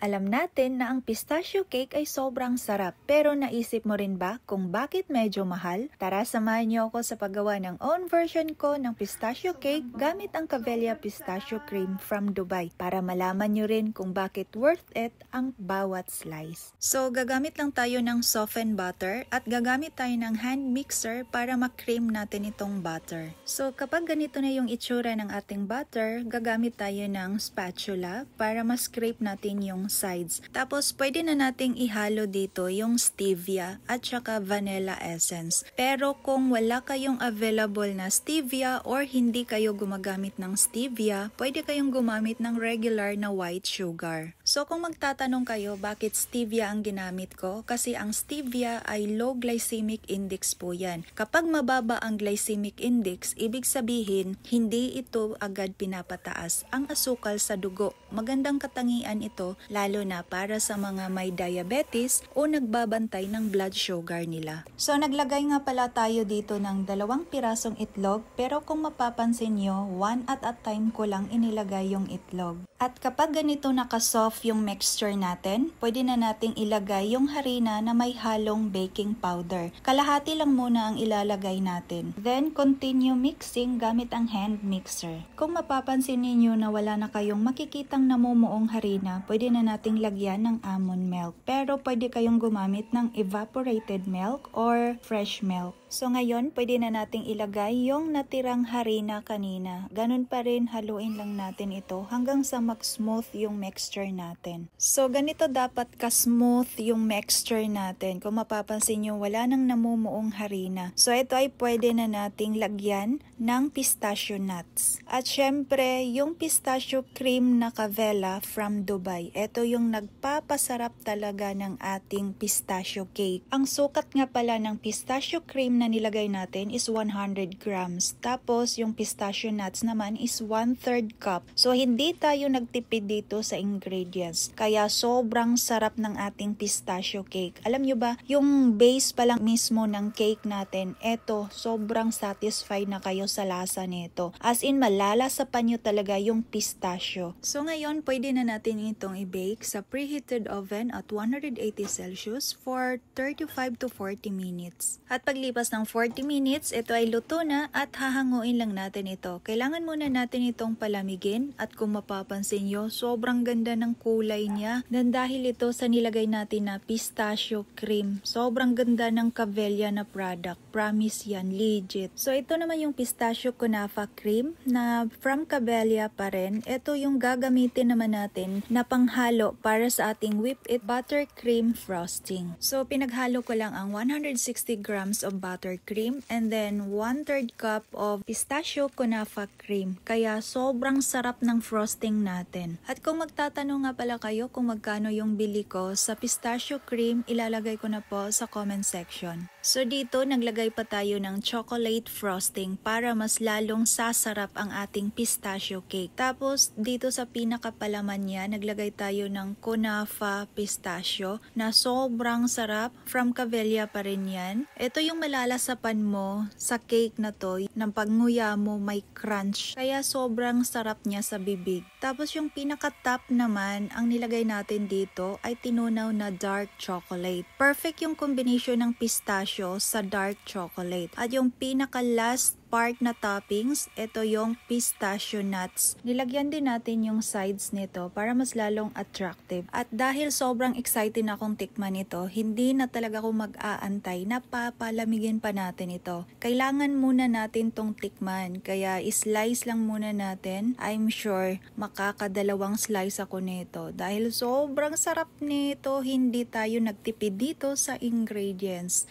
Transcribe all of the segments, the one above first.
Alam natin na ang pistachio cake ay sobrang sarap, pero naisip mo rin ba kung bakit medyo mahal? Tara, samahan niyo ako sa paggawa ng own version ko ng pistachio cake gamit ang Cavellia Pistachio Cream from Dubai para malaman niyo rin kung bakit worth it ang bawat slice. So, gagamit lang tayo ng softened butter at gagamit tayo ng hand mixer para ma-cream natin itong butter. So, kapag ganito na yung itsura ng ating butter, gagamit tayo ng spatula para ma-scrape natin yung sides. Tapos, pwede na nating ihalo dito yung stevia at saka vanilla essence. Pero kung wala kayong available na stevia or hindi kayo gumagamit ng stevia, pwede kayong gumamit ng regular na white sugar. So, kung magtatanong kayo bakit stevia ang ginamit ko, kasi ang stevia ay low glycemic index po yan. Kapag mababa ang glycemic index, ibig sabihin, hindi ito agad pinapataas ang asukal sa dugo. Magandang katangian ito, lalo na para sa mga may diabetes o nagbabantay ng blood sugar nila. So, naglagay nga pala tayo dito ng 2 pirasong itlog, pero kung mapapansin nyo, 1 at a time ko lang inilagay yung itlog. At kapag ganito nakasoft yung mixture natin, pwede na nating ilagay yung harina na may halong baking powder. Kalahati lang muna ang ilalagay natin. Then, continue mixing gamit ang hand mixer. Kung mapapansin niyo na wala na kayong makikitang namumuong harina, pwede na nating lagyan ng almond milk. Pero pwede kayong gumamit ng evaporated milk or fresh milk. So ngayon, pwede na nating ilagay yung natirang harina kanina. Ganun pa rin, haluin lang natin ito hanggang sa mag-smooth yung mixture natin. So ganito dapat ka-smooth yung mixture natin. Kung mapapansin nyo, wala nang namumuong harina. So ito ay pwede na nating lagyan ng pistachio nuts. At syempre, yung pistachio cream na Cavellia from Dubai. Ito yung nagpapasarap talaga ng ating pistachio cake. Ang sukat nga pala ng pistachio cream na nilagay natin is 100 grams. Tapos, yung pistachio nuts naman is 1/3 cup. So, hindi tayo nagtipid dito sa ingredients. Kaya, sobrang sarap ng ating pistachio cake. Alam nyo ba, yung base pa lang mismo ng cake natin, eto, sobrang satisfied na kayo sa lasa nito. As in, malalasapan nyo talaga yung pistachio. So, ngayon, pwede na natin itong i-bake sa preheated oven at 180 Celsius for 35 to 40 minutes. At paglipas ng 40 minutes, ito ay luto na at hahanguin lang natin ito. Kailangan muna natin itong palamigin at kung mapapansin nyo, sobrang ganda ng kulay niya. Dan dahil ito sa nilagay natin na pistachio cream. Sobrang ganda ng Cavellia na product. Promise yan, legit. So ito naman yung pistachio kunafa cream na from Cavellia pa rin. Ito yung gagamitin naman natin na panghalo para sa ating whipped it buttercream frosting. So pinaghalo ko lang ang 160 grams of buttercream and then 1/3 cup of pistachio kunafa cream. Kaya sobrang sarap ng frosting natin. At kung magtatanong nga pala kayo kung magkano yung bili ko sa pistachio cream, ilalagay ko na po sa comment section. So dito naglagay pa tayo ng chocolate frosting para mas lalong sasarap ang ating pistachio cake. Tapos dito sa pinakapalaman niya, naglagay tayo ng kunafa pistachio na sobrang sarap. From Cavellia pa rin yan. Ito yung malalasapan mo sa cake na to, ng pagnguya mo may crunch. Kaya sobrang sarap niya sa bibig. Tapos yung pinaka-top naman, ang nilagay natin dito ay tinunaw na dark chocolate. Perfect yung combination ng pistachio sa dark chocolate. At yung pinaka-last part na toppings, ito yung pistachio nuts. Nilagyan din natin yung sides nito para mas lalong attractive. At dahil sobrang excited akong tikman ito, hindi na talaga ako mag-aantay na papalamigin pa natin ito. Kailangan muna natin tong tikman, kaya slice lang muna natin. I'm sure makakadalawang slice ako nito. Dahil sobrang sarap nito, hindi tayo nagtipid dito sa ingredients.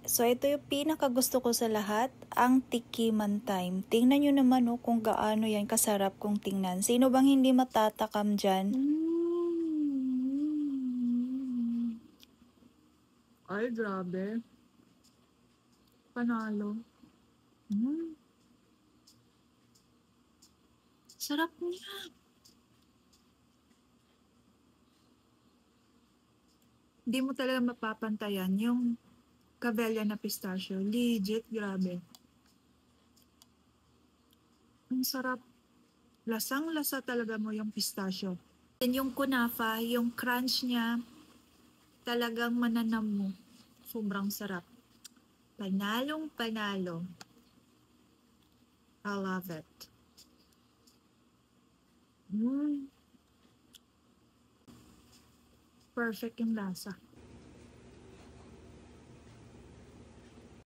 So, ito yung pinakagusto ko sa lahat, ang tikiman time. Tingnan nyo naman kung gaano yan kasarap kung tingnan. Sino bang hindi matatakam dyan? Ay, grabe. Panalo. Sarap niya. Hindi mo talaga mapapantayan yung Cavellia na pistachio. Legit, grabe. Ang sarap. Lasang-lasa talaga mo yung pistachio. Then yung kunafa, yung crunch niya, talagang mananam mo. Sobrang sarap. Panalong panalo. I love it. Perfect yung lasa.